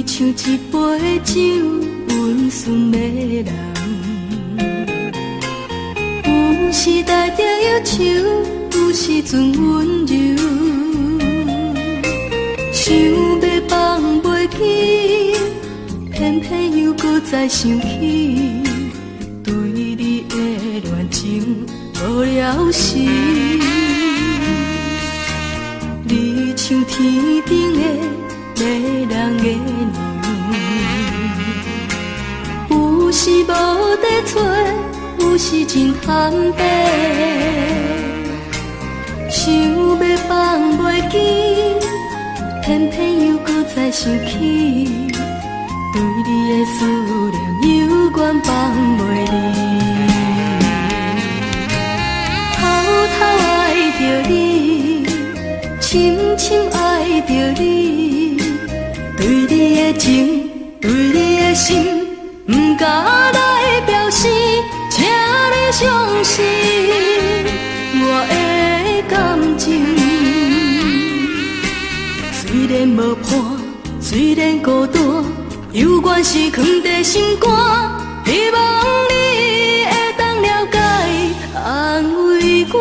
像一杯酒，温顺的人，有时带着忧愁，有时阵温柔。想要放袂起，偏偏又搁再想起，对你的恋情无了时。你像天顶的美人。人的娘，有时无地找，有时真坦白，想要放袂记，偏偏又搁再想起，对你的思念犹原放袂离。偷偷爱着你，深深爱着你，对你的情，对你的心，不敢来表示，请你相信我的感情。虽然无伴，虽然孤单，犹原是藏在心肝，希望你会当了解，安慰我。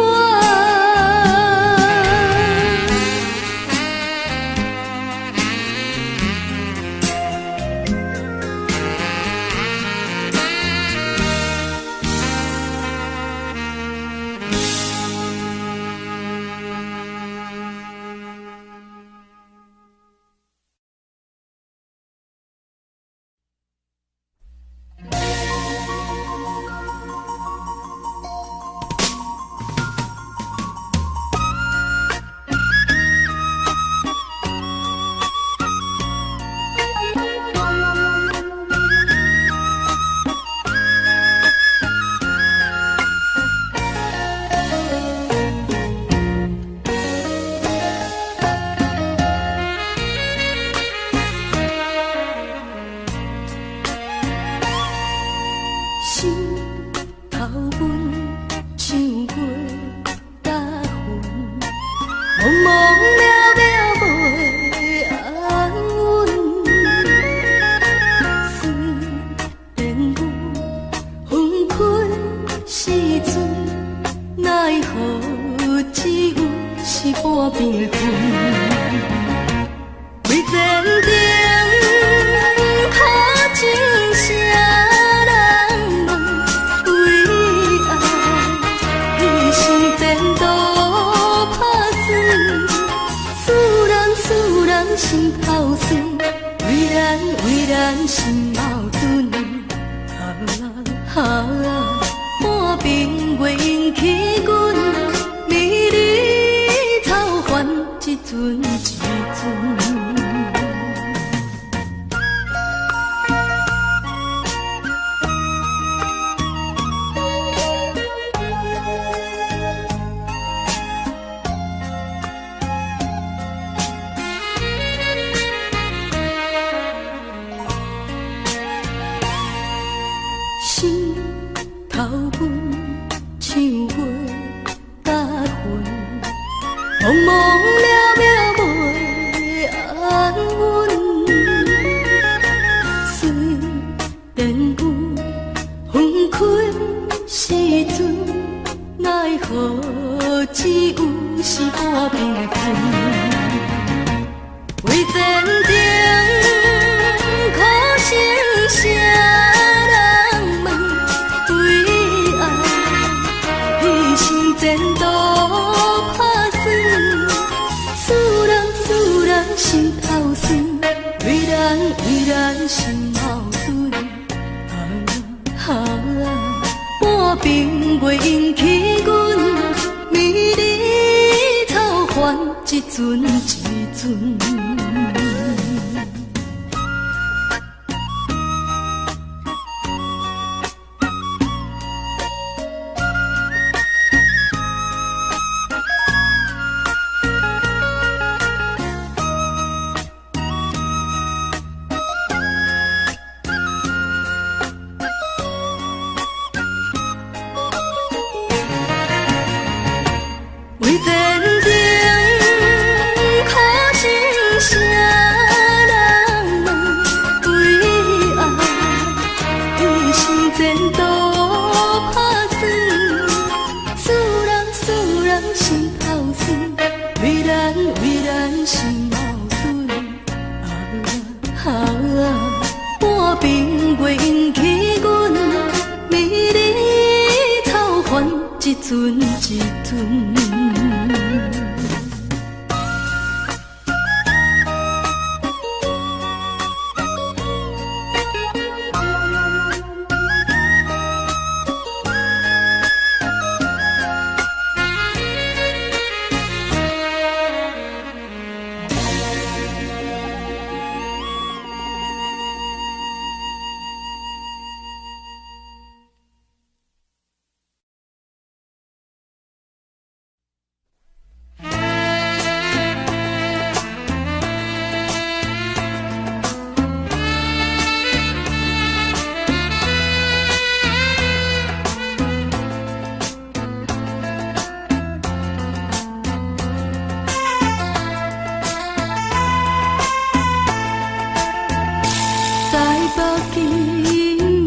台北今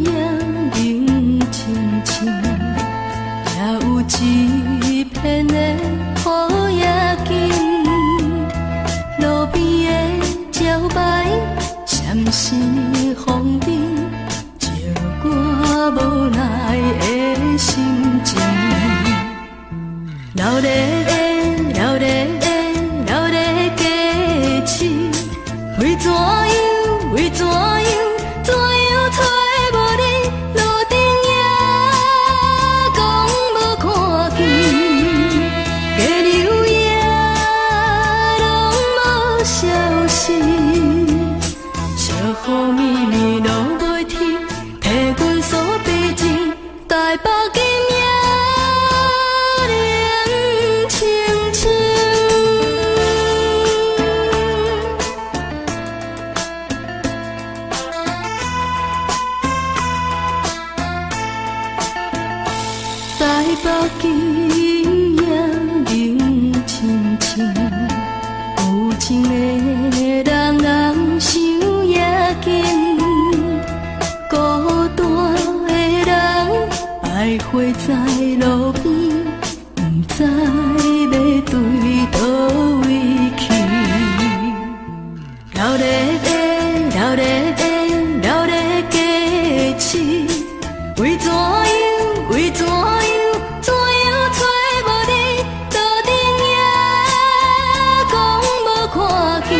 夜冷清清，也有一片的雨也紧。路边的招牌，闪烁风灯，照我无奈的心情。热烈的，热烈的，热烈的假期，为怎样？为怎样？怎样找无你？路顶也讲无看见，月流也拢无消息，小雨绵绵落袂停，替阮锁悲情，台北今夜冷清清。台北今夜冷清清，有情的人人想也紧，孤单的人徘徊在路边，不知要对倒位去。热烈的，热烈的，热烈的假期，为怎样？为怎样？怎样找无你？路顶也讲无看见，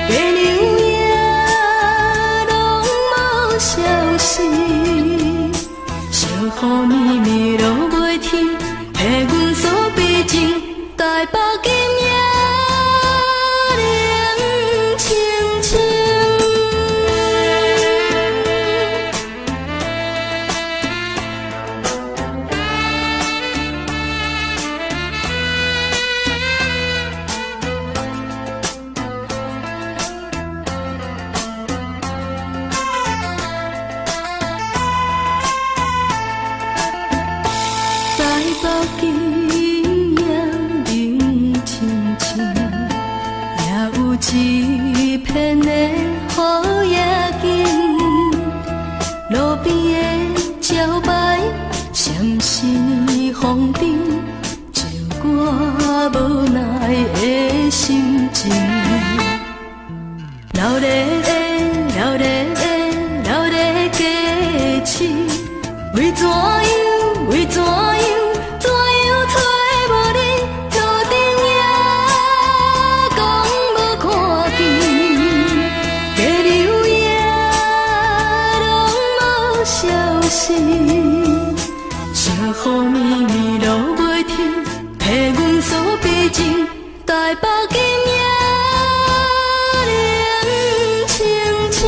月流也拢无消息，小雨绵绵落袂停，替阮锁悲情，台北今夜冷清清。台北今夜冷清清，也有一片的雨也紧。路边的招牌，闪烁风灯，照我无奈的心情。热烈的，热烈的，热烈的假期，为怎样？为怎样？怎样找无你？路顶也讲无看见，月流也拢无消息，小雨绵绵落袂停，替阮锁悲情，台北今夜冷清清。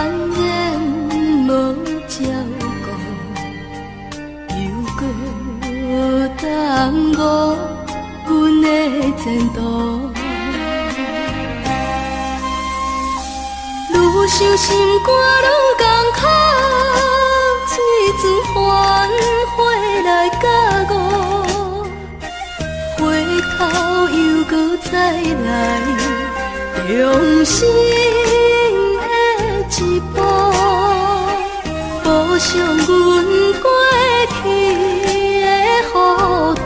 然无照顾，又搁耽误阮的前途。愈想心肝愈艰苦，水船反回来甲我，回头又搁再来，重新的一步，补偿阮过去的糊涂。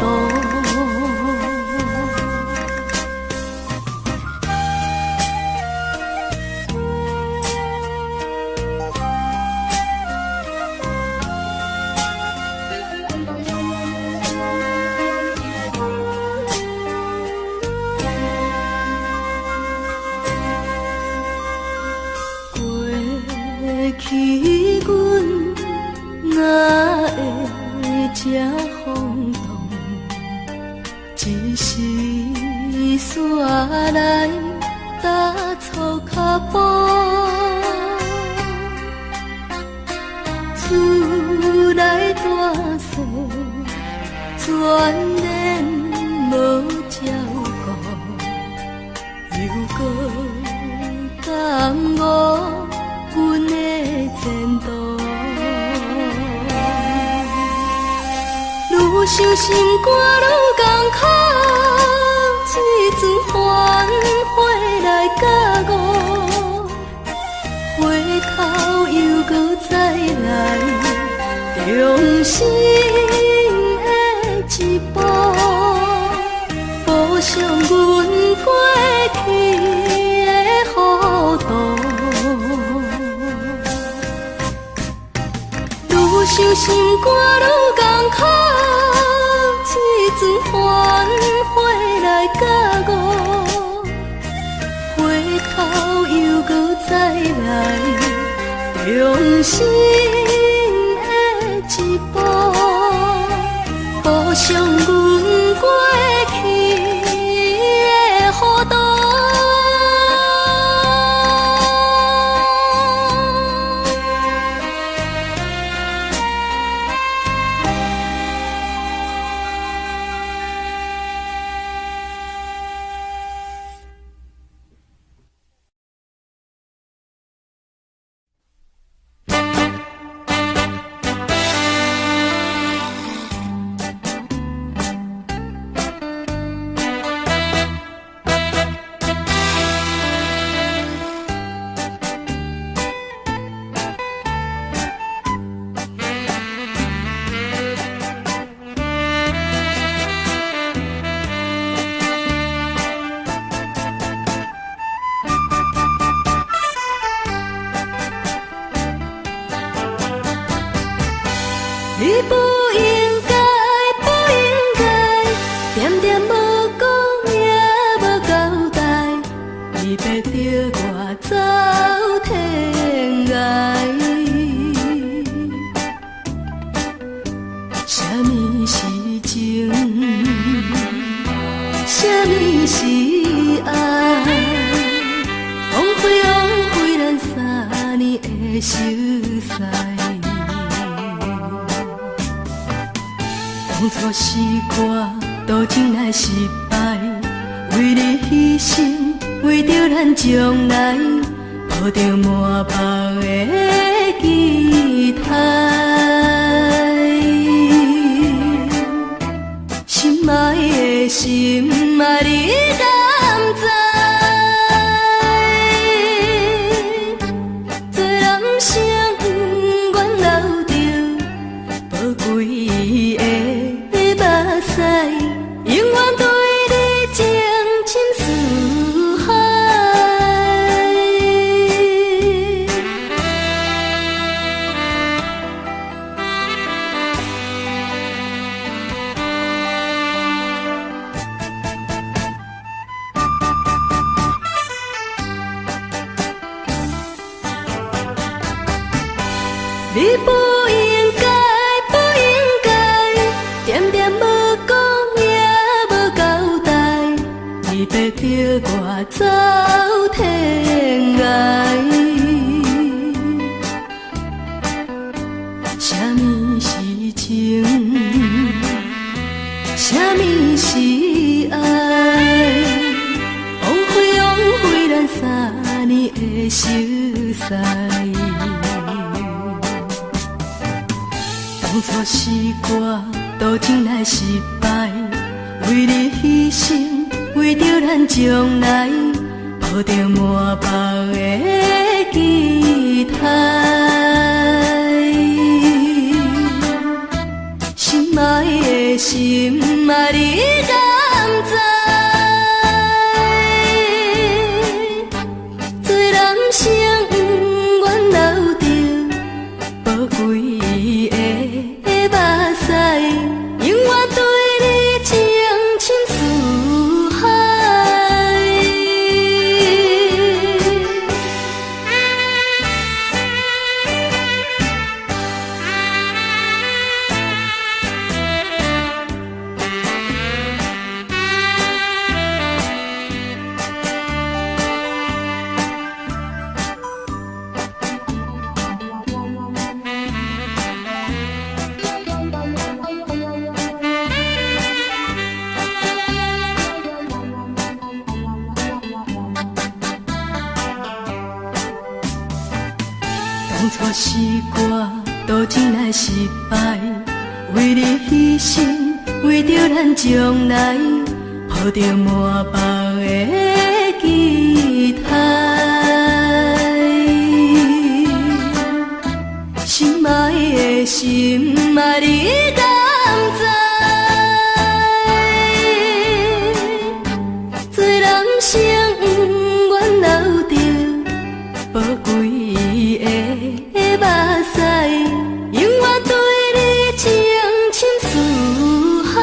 去阮哪会这轰动？一时煞来打错脚步，厝内大细全然无照顾，又搁耽误阮的前途，愈想心肝愈艰苦，水船反回来甲我，回头又搁再来，重新的一步，补偿阮过去的糊涂。愈想心肝愈艰苦，水船反回来甲我，回头又搁再来，重新的一步，补偿阮过去的糊涂。你不应该，不应该，点点无讲也无交代，你逼着我走天涯。什么是情？什么是爱？枉费咱3年的熟悉。当初是我多情来失败，为你牺牲，为着咱将来，抱着满腹的期待。心爱的心爱你敢知？做男生愿留着宝贵的目屎，永远对你情深似海。你不应该，不应该，点点无讲也无交代，你逼着我走天涯。当初是我多情来失败，为你牺牲，为着咱将来，抱着满腹的期待。心爱的心啊，你敢知？做人生愿留着宝贵的目屎，永远对你情深似海。当初是我多情来失败，为你牺牲，为着咱将来，抱着满腹的期待。心爱的心啊，你敢知？做人生愿留着宝贵的目屎，永远对你情深似海。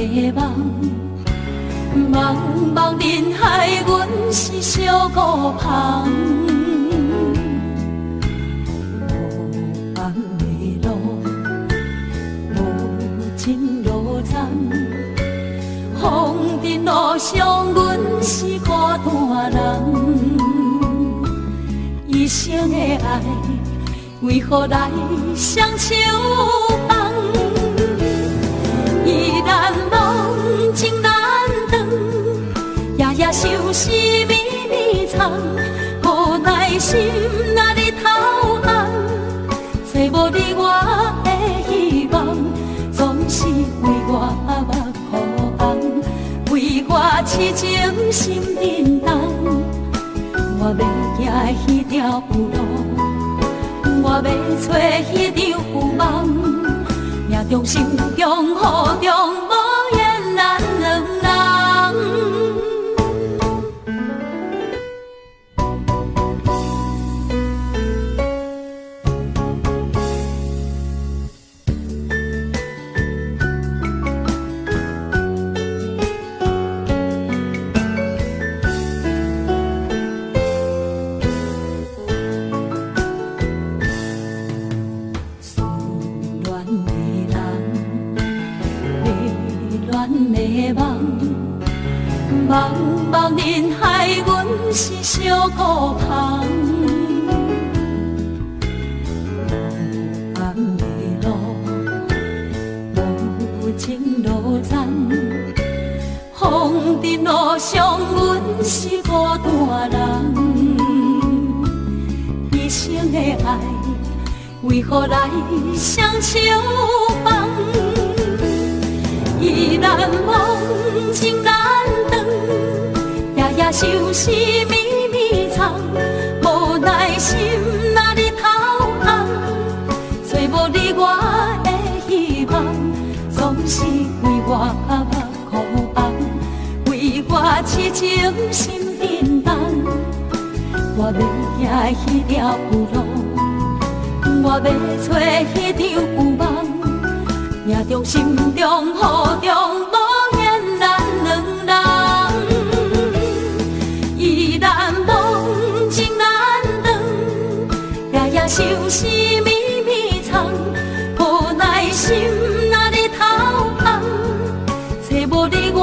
的梦，茫茫人海，阮是小孤芳。无望的路，无尽路残，风尘路上，阮是孤单人。一生的爱，为何来双手放？依然梦情难断，夜夜想思绵绵藏，无耐心哪里投降？找无你我的希望，总是为我目眶红，为我痴情心叮当。我要行迄条不路，我要找迄场有梦，命中心中雨中无言咱两人。茫茫人海，阮是小孤芳。无望的路，无情路残，风尘路上，阮是孤单人。一生的爱，为何来双手放？依然梦情难断，夜夜想思绵绵藏，无耐心哪里投降？找无你我的希望，总是为我目眶红，为我痴情心叮当。我要行迄条有路，我要找迄场有梦。命中心中雨中无言咱两人，依然梦情难断，夜夜想思绵绵藏，无耐心哪里投降？找无你我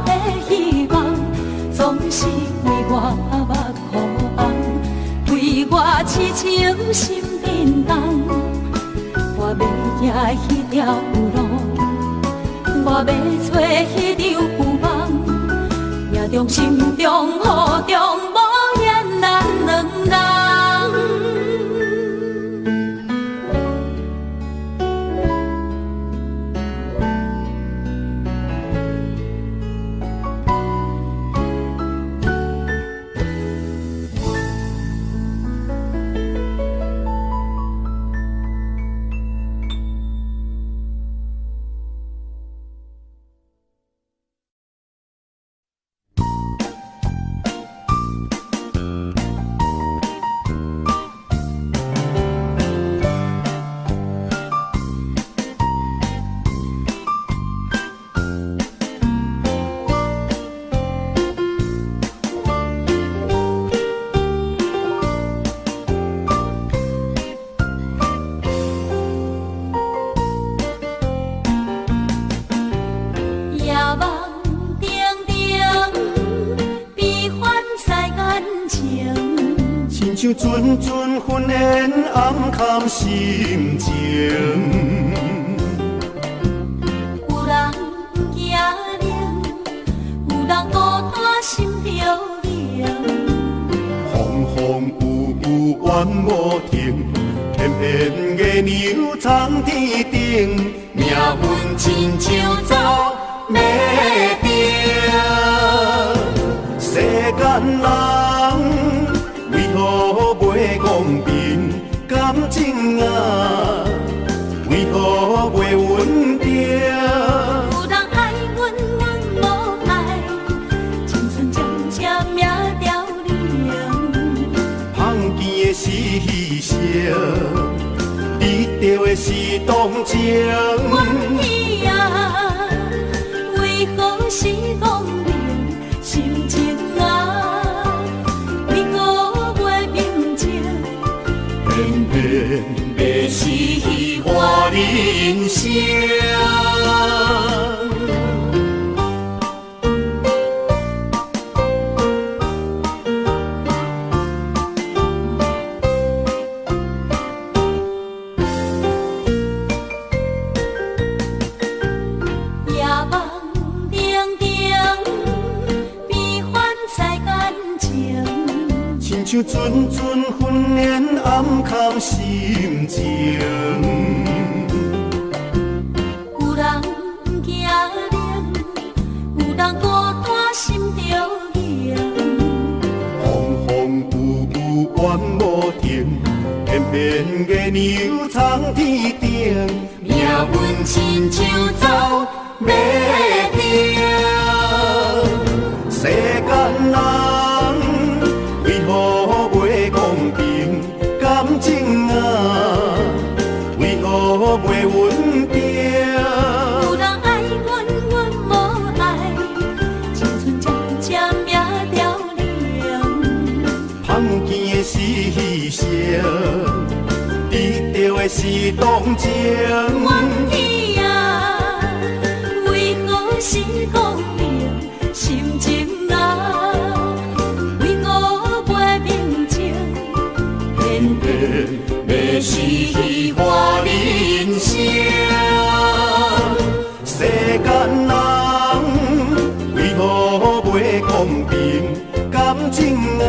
的希望，总是为我目眶红，为我痴情心叮当。我要行迄条有路，我要找迄场有梦，命中心中雨中无言咱两人。像阵阵熏烟暗藏心情，有人行灵，有人孤单心飘零。风风雨雨怨无停，偏偏月牛藏天顶，命运亲像走马灯，世间人。为何袂公平感情啊？为何袂稳定？有人爱阮，阮无爱，青春渐渐命凋零。碰见的是牺牲，遇到的是同情。阮耳啊，为是讲明心情啊，为何袂平静？偏偏要是我人生。像阵阵训练暗藏心情，有人惊冷，有人孤单心着凉。风风雨雨怨无停，偏偏月亮藏天顶，命运亲像走马灯，世间人。感情啊，为何袂稳定？有人爱阮，阮无爱，青春渐渐命凋零。碰见的是牺牲，得到的是同情。怨天啊，为何是公平？心情啊。要是我人生，世间人为何袂公平？感情啊，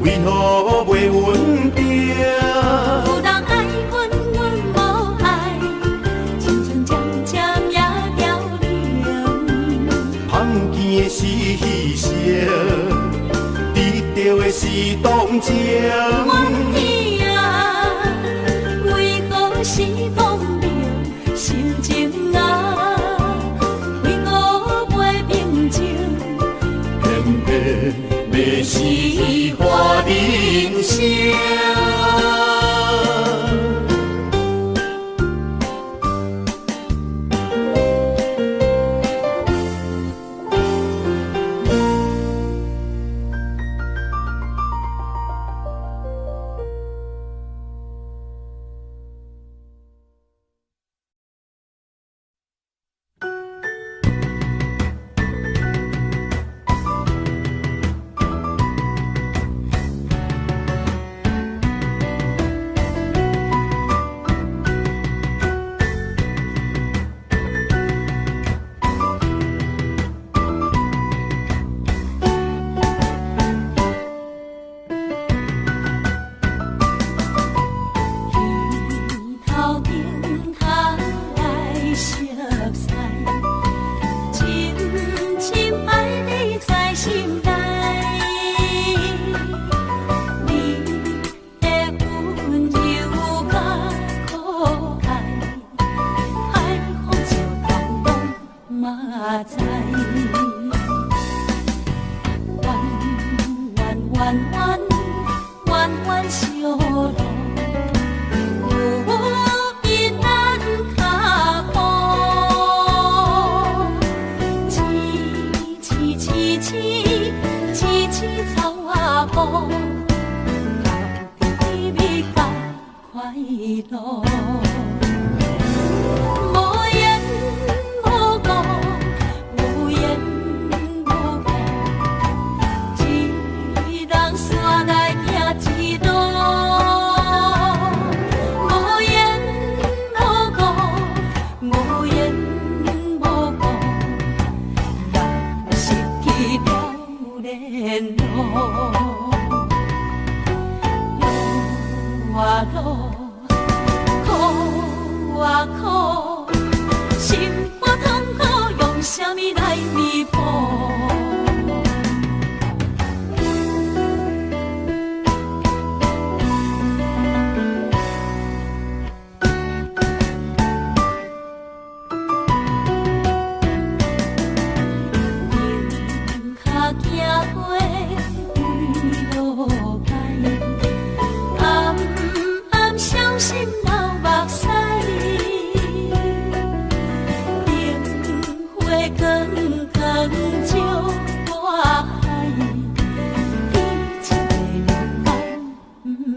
为何袂稳定？有人爱阮，阮无爱，青春渐渐命凋零。碰见的是牺牲。得到的是同情，怨天啊，为何是公平？心情啊，为何袂平静？偏偏要是我人生。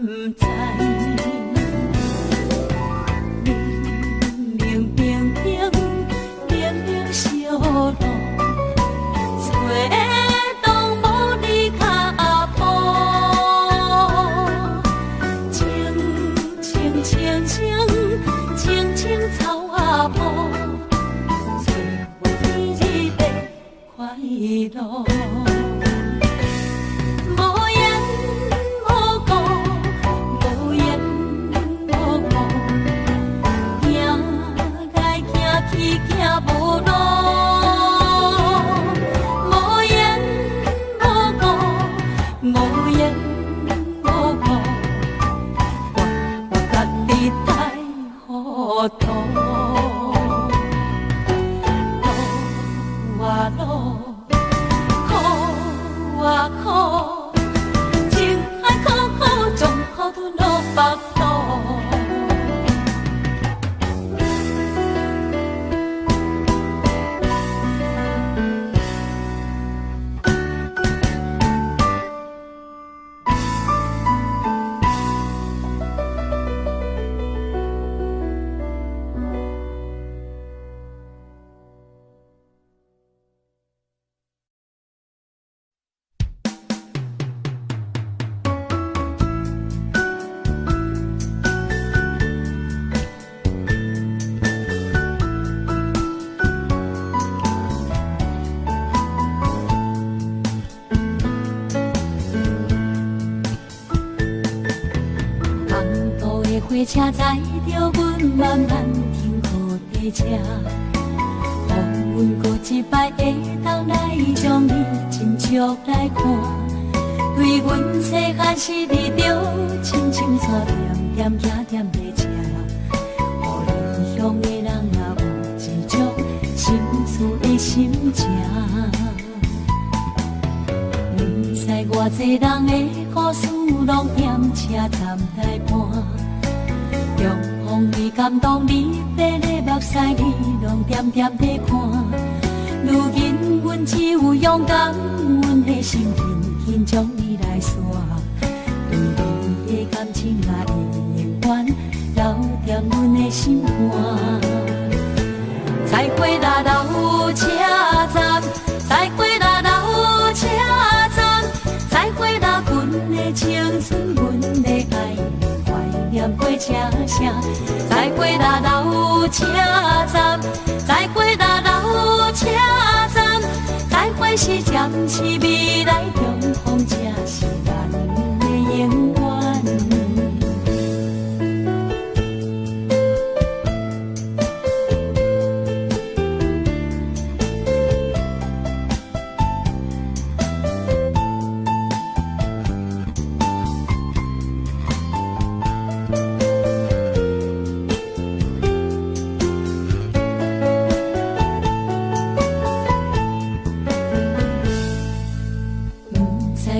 知。明明明明明小路，吹动无你脚步，青青青青青青草啊坡，找我日日的快乐。火车载着阮慢慢停靠地车，予阮搁一摆会当来将你亲像来看。对阮细汉时你着亲像带点点行点在车，予离乡的人也有一种心事的心情。不知偌济人的故事拢踮车站来伴。中风你感动你，白的目屎你拢点点在看。如今阮只有勇敢，阮的心紧紧将你来刷。对你的感情啊，会永远留在阮的心肝。再会啦，老车站，再会啦，老车站，再会啦，阮的青春，阮的爱。念过车声，再会啦老车站，再会啦老车站，再会是暂时未来中风，才是咱的永远。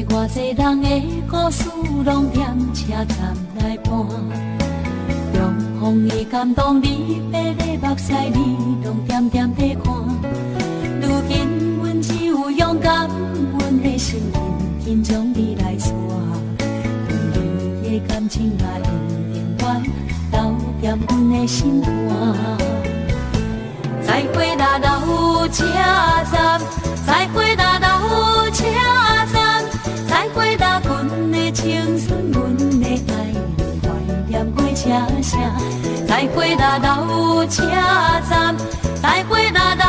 偌济人的故事拢踮车站来伴，中风的感动你，白的目屎你拢点点在看。如今阮只有勇敢，阮的心紧紧将你来刷。对你的感情啊，会永远留在阮的心肝。再会啦老车站，再会啦老车站。再会啦，阮的青春，阮的爱，怀念过车声。再会啦，老车站，再会啦，老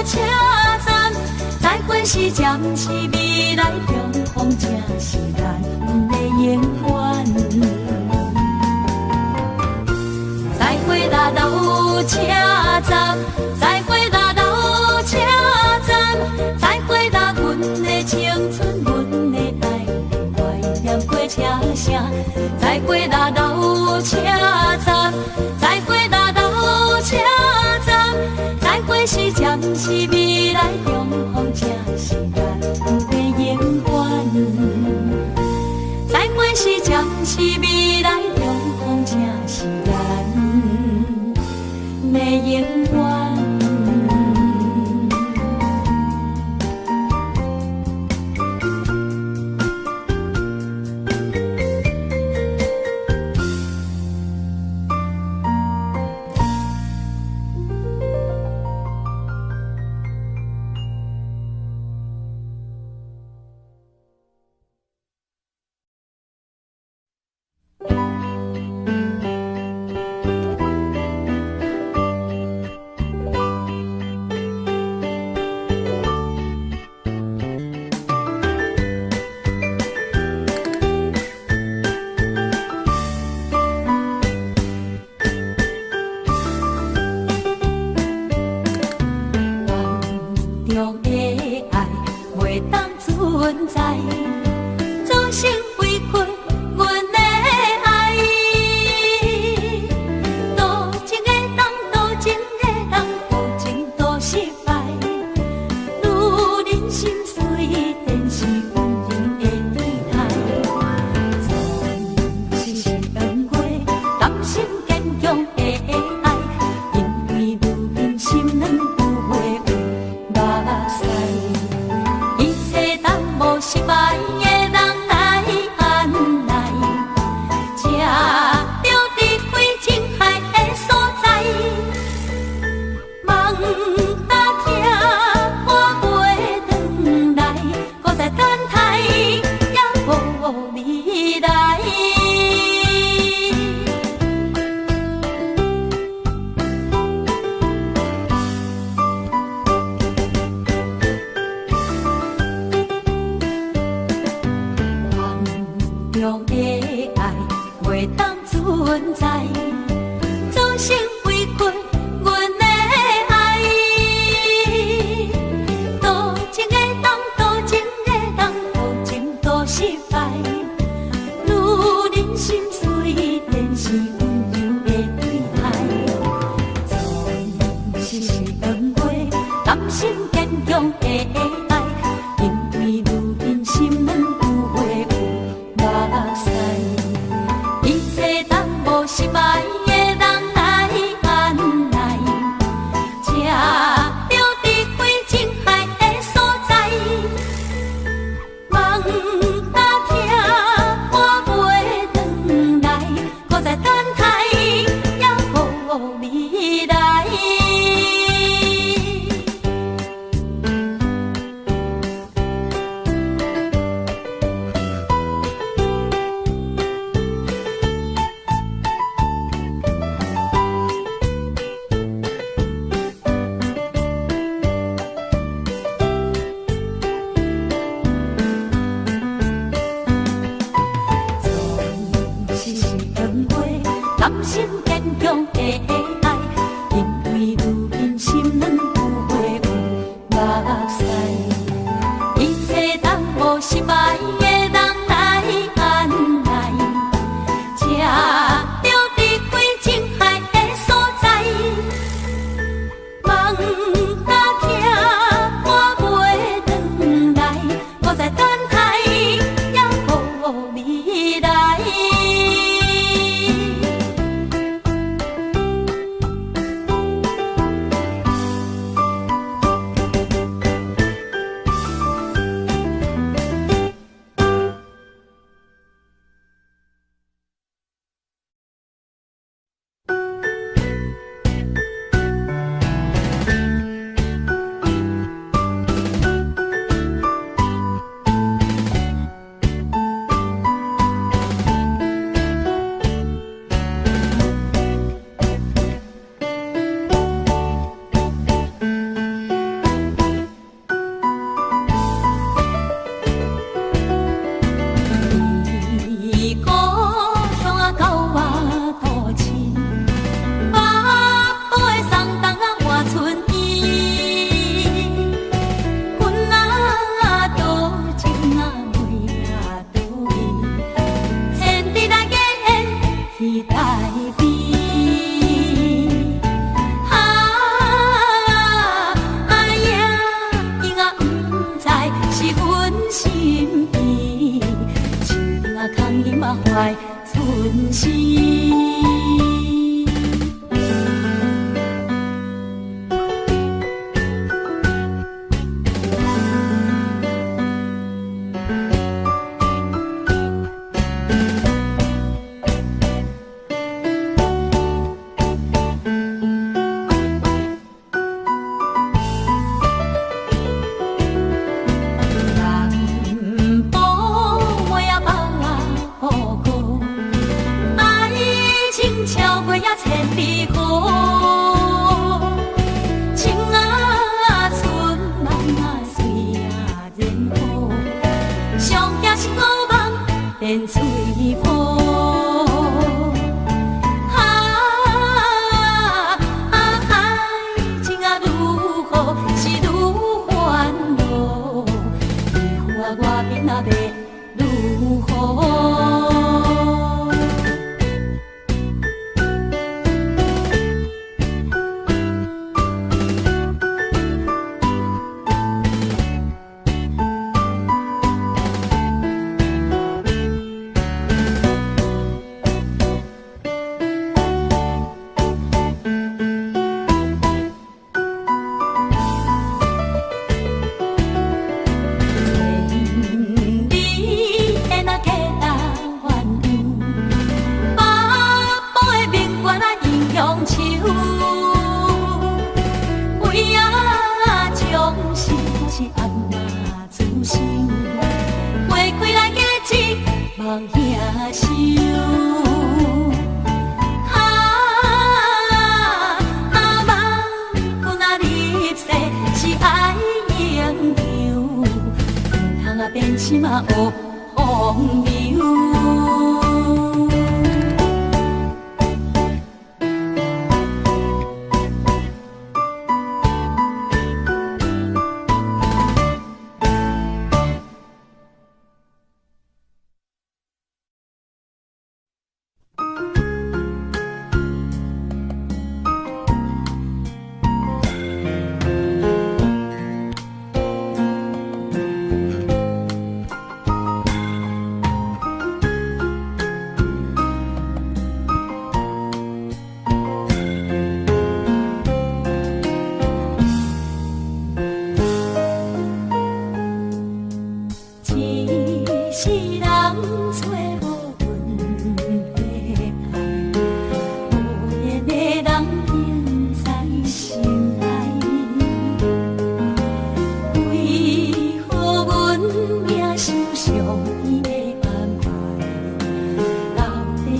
车站，再会是暂时未来中风，才是咱的永远。再会啦，老车站，再会啦，老车站，再会啦，阮的青春，阮的爱。过车声，再会啦老车站，再会啦老车站，再会是暂时未来中风，才是咱的永远。再会是暂时未来中风，才是咱的永远。袂当存在，终生委屈阮的爱。多情的当，多情的当，多情多失败。女人心碎，便是温柔的对待。总是长过，甘心坚强的爱，因为女人心软有花有目屎。一切当无失败的人来安来，吃着离开情海的所在。梦若听我袂转来，搁再等待也无未来。甘心坚强的爱，因为女人心软有花有目屎。一切当无失败的人来安来，吃着离开情海的所在。梦若听我袂转来，搁再等待也无未来。怀存心。变心嘛，学风流。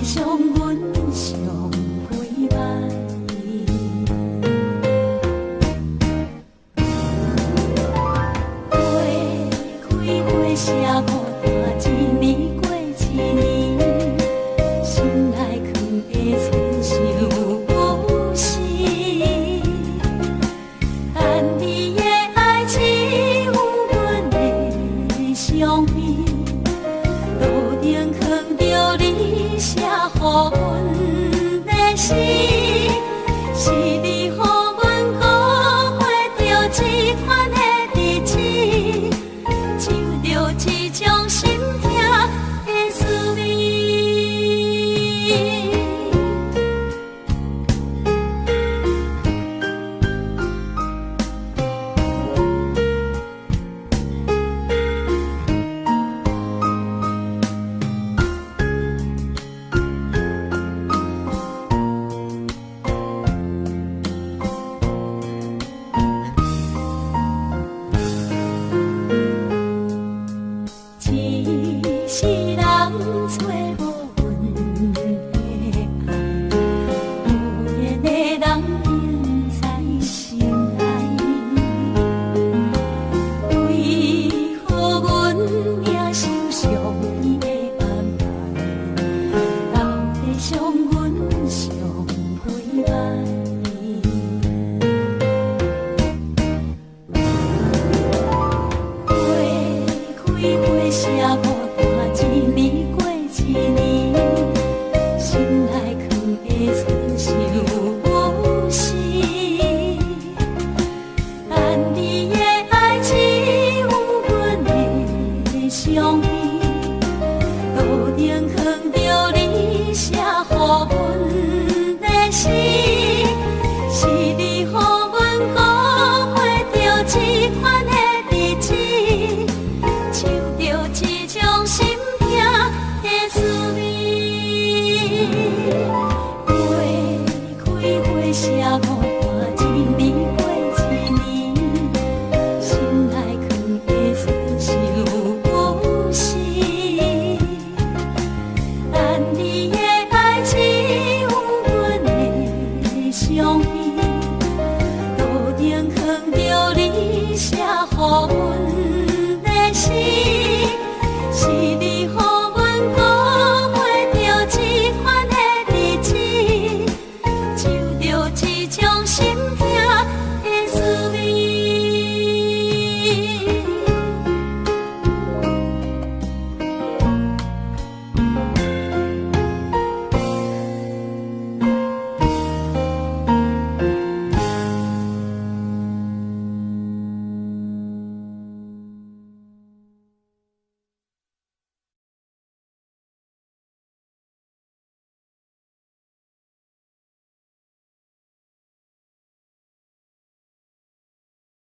上阮上几摆。花开花谢孤单，一年过一年，心内藏的春想有时。但你的爱只有阮的相依，路顶藏着你写予阮的诗，是你予阮勾画着这款的日子，唱着这种心痛的滋味。一世人找无阮的爱，有缘的人永在心内。为何阮命受上天的安排，留得上阮上几摆？花开花谢孤单，一年过一年，心内藏的春想有时。但你的爱只有阮的相依，路顶藏着你写予阮